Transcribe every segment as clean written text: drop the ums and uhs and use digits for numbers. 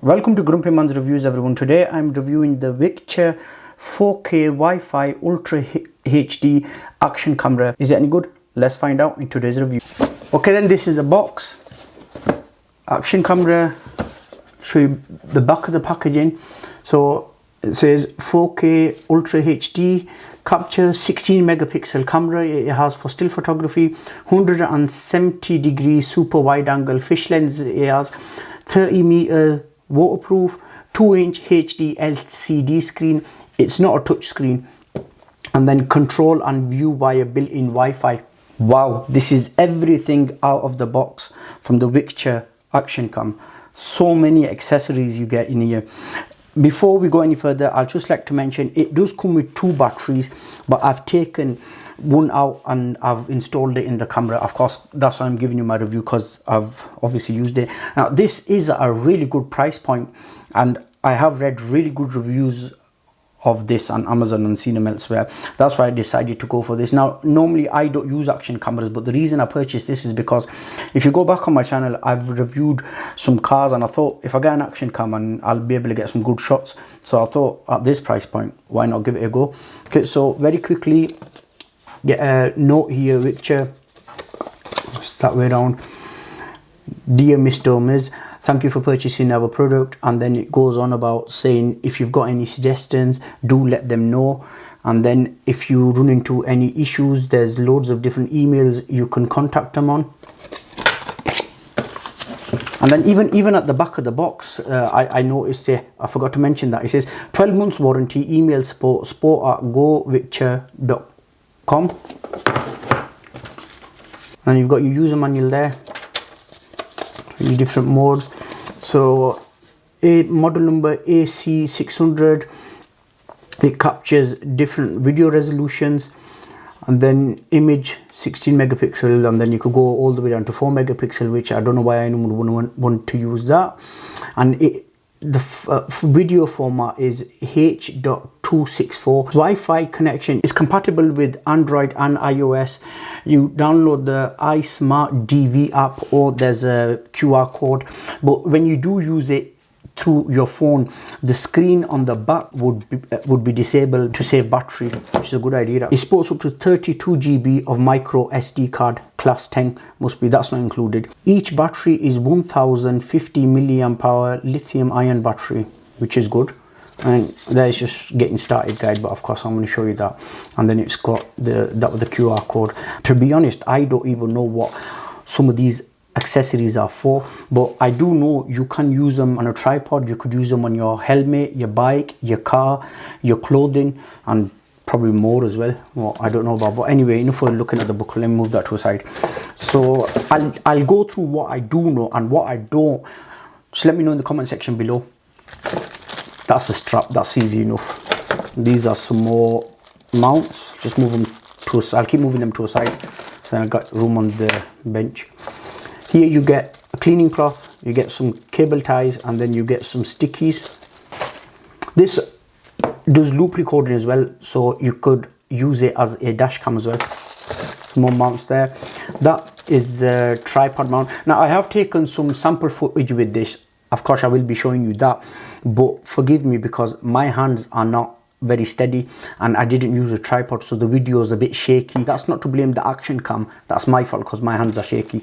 Welcome to GrumpyMan's Reviews, everyone. Today I'm reviewing the Victure 4K Wi-Fi Ultra HD action camera. Is it any good? Let's find out in today's review. Okay, then this is the box. Action camera. Show you the back of the packaging. So it says 4K Ultra HD capture, 16 megapixel camera. It has for still photography, 170 degree super wide angle fish lens. It has 30 meter waterproof, 2-inch HD LCD screen. It's not a touch screen, and then control and view via built-in Wi-Fi. Wow, this is everything out of the box from the Victure action cam. So many accessories you get in here. Before we go any further, I'd just like to mention it does come with 2 batteries, but I've taken one out and I've installed it in the camera. Of course, that's why I'm giving you my review, because I've obviously used it. Now this is a really good price point, and I have read really good reviews of this on Amazon and seen them elsewhere. That's why I decided to go for this. Now normally I don't use action cameras, but the reason I purchased this is because if you go back on my channel, I've reviewed some cars, and I thought if I get an action cam and I'll be able to get some good shots. So I thought at this price point, why not give it a go. Okay, so very quickly, get a note here, Victure, just that way around. Dear Mr. Ms, thank you for purchasing our product. And then it goes on about saying if you've got any suggestions, do let them know. And then if you run into any issues, there's loads of different emails you can contact them on. And then even at the back of the box, I noticed it, I forgot to mention that it says 12 months warranty, email support@govicture.com. And you've got your user manual there, your different modes. So model number AC600, it captures different video resolutions, and then image 16 megapixel, and then you could go all the way down to 4 megapixel, which I don't know why anyone would want to use that. And the video format is H.264. Wi-Fi connection is compatible with Android and iOS. You download the iSmart DV app, or there's a QR code. But when you do use it through your phone, the screen on the back would be disabled to save battery, which is a good idea. It supports up to 32 GB of micro SD card, class 10 must be, that's not included. Each battery is 1050 milliamp hour lithium ion battery, which is good. And that is just getting started guide, but of course I'm going to show you that. And then it's got the QR code. To be honest, I don't even know what some of these accessories are for, but I do know you can use them on a tripod. You could use them on your helmet, your bike, your car, your clothing, and probably more as well. Well, I don't know about, but anyway, enough for looking at the book. Let me move that to a side. So I'll go through what I do know and what I don't. Just let me know in the comment section below. That's the strap, that's easy enough. These are some more mounts. Just move them to a side. I'll keep moving them to a side, so I've got room on the bench. Here you get a cleaning cloth, you get some cable ties, and then you get some stickies. This does loop recording as well, so you could use it as a dash cam as well. Some more mounts there. That is the tripod mount. Now I have taken some sample footage with this. Of course I will be showing you that, but forgive me because my hands are not very steady and I didn't use a tripod, so the video is a bit shaky. That's not to blame the action cam, that's my fault because my hands are shaky.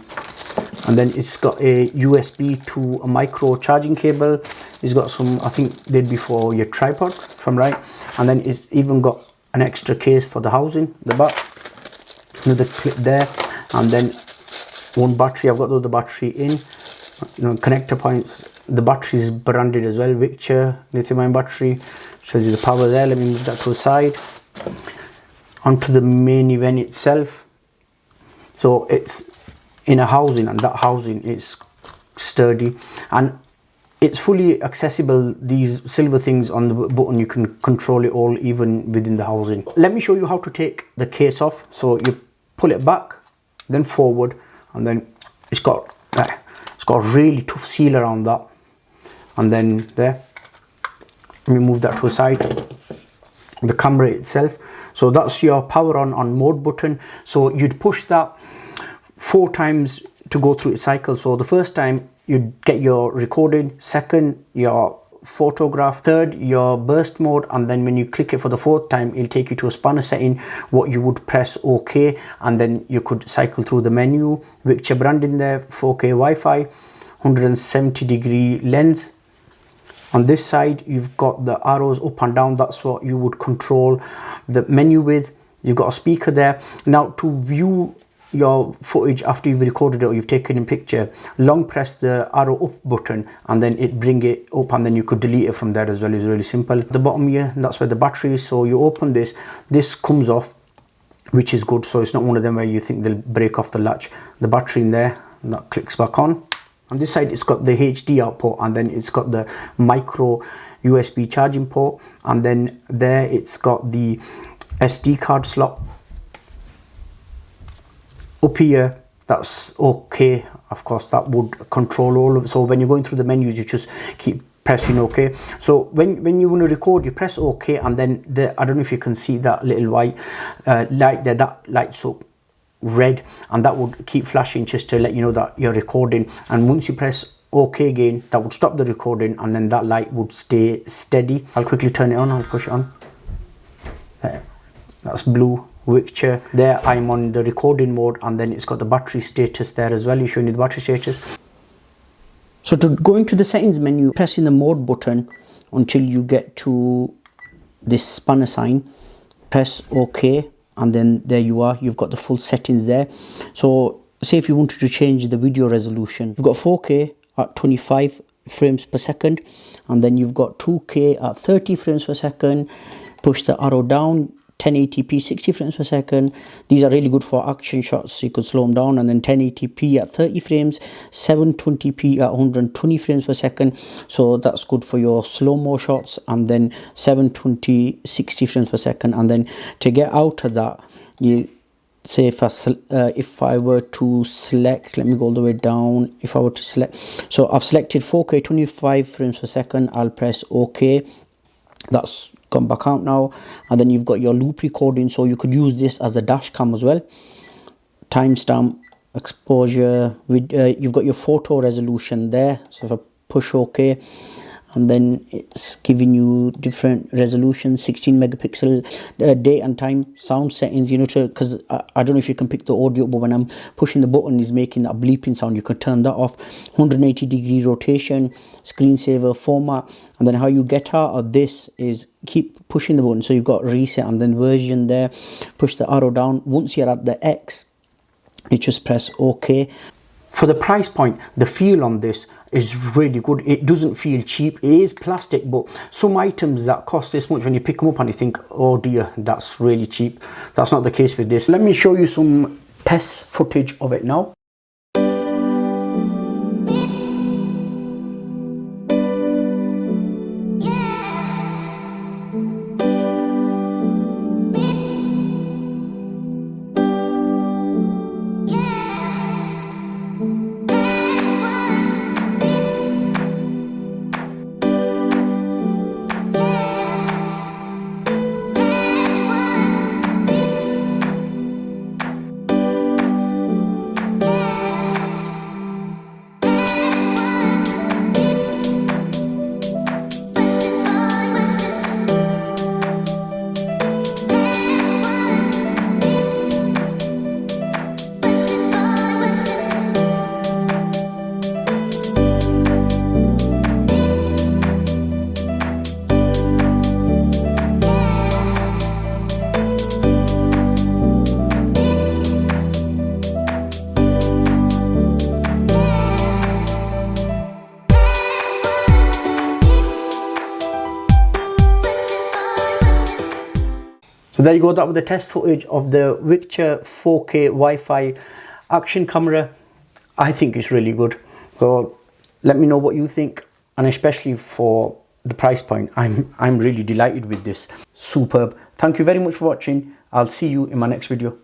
And then it's got a USB to a micro charging cable. It's got some, I think they'd be for your tripod, if I'm right. And then it's even got an extra case for the housing, the back, another clip there, and then one battery. I've got the other battery in, connector points. The battery is branded as well, Victure lithium-ion battery. Shows you the power there. Let me move that to the side. Onto the main event itself. So it's in a housing, and that housing is sturdy and it's fully accessible. These silver things on the button, you can control it all even within the housing. Let me show you how to take the case off. So you pull it back, then forward, and then it's got a really tough seal around that. And then there, let me move that to a side. The camera itself, so that's your power on mode button. So you'd push that 4 times to go through its cycle. So the first time you get your recording, second your photograph, third your burst mode, and then when you click it for the fourth time, it'll take you to a spanner setting. What you would press OK, and then you could cycle through the menu. Victure brand in there, 4K Wi-Fi, 170-degree lens. On this side you've got the arrows up and down, that's what you would control the menu with. You've got a speaker there. Now to view your footage after you've recorded it or you've taken a picture, long press the arrow up button and then it bring it up, and then you could delete it from there as well. It's really simple. At the bottom here, that's where the battery is. So you open this, this comes off, which is good. So it's not one of them where you think they'll break off the latch. The battery in there, and that clicks back on. On this side it's got the HD output, and then it's got the micro USB charging port, and then there it's got the SD card slot. Up here, that's OK. Of course, that would control all of it. So when you're going through the menus, you just keep pressing OK. So when you want to record, you press OK, and then I don't know if you can see that little white light there, that lights up red, and that would keep flashing just to let you know that you're recording. And once you press OK again, that would stop the recording, and then that light would stay steady. I'll quickly turn it on. I'll push it on. There, that's blue. Victure. There I'm on the recording mode, and then it's got the battery status there as well. You're showing you the battery status. So to go into the settings menu, pressing the mode button until you get to this spanner sign, press OK, and then there you are, you've got the full settings there. So say if you wanted to change the video resolution, you've got 4K at 25 frames per second, and then you've got 2K at 30 frames per second. Push the arrow down, 1080p 60 frames per second. These are really good for action shots, so you could slow them down. And then 1080p at 30 frames, 720p at 120 frames per second, so that's good for your slow-mo shots. And then 720 60 frames per second. And then to get out of that, you say if I were to select, let me go all the way down. If I were to select, so I've selected 4K 25 frames per second, I'll press OK. That's come back out now. And then you've got your loop recording, so you could use this as a dash cam as well. Timestamp, exposure, you've got your photo resolution there. So if I push OK, and then it's giving you different resolutions, 16 megapixel, date and time, sound settings, you know, because I don't know if you can pick the audio, but when I'm pushing the button, it's making that bleeping sound. You can turn that off. 180-degree rotation, screensaver, format. And then how you get out of this is keep pushing the button. So you've got reset and then version there. Push the arrow down. Once you're at the X, you just press OK. For the price point, the feel on this is really good. It doesn't feel cheap. It is plastic, but some items that cost this much, when you pick them up and you think, oh dear, that's really cheap. That's not the case with this. Let me show you some test footage of it now. So there you go, that was the test footage of the Victure 4K Wi-Fi action camera. I think it's really good. So let me know what you think, and especially for the price point, I'm really delighted with this. Superb. Thank you very much for watching. I'll see you in my next video.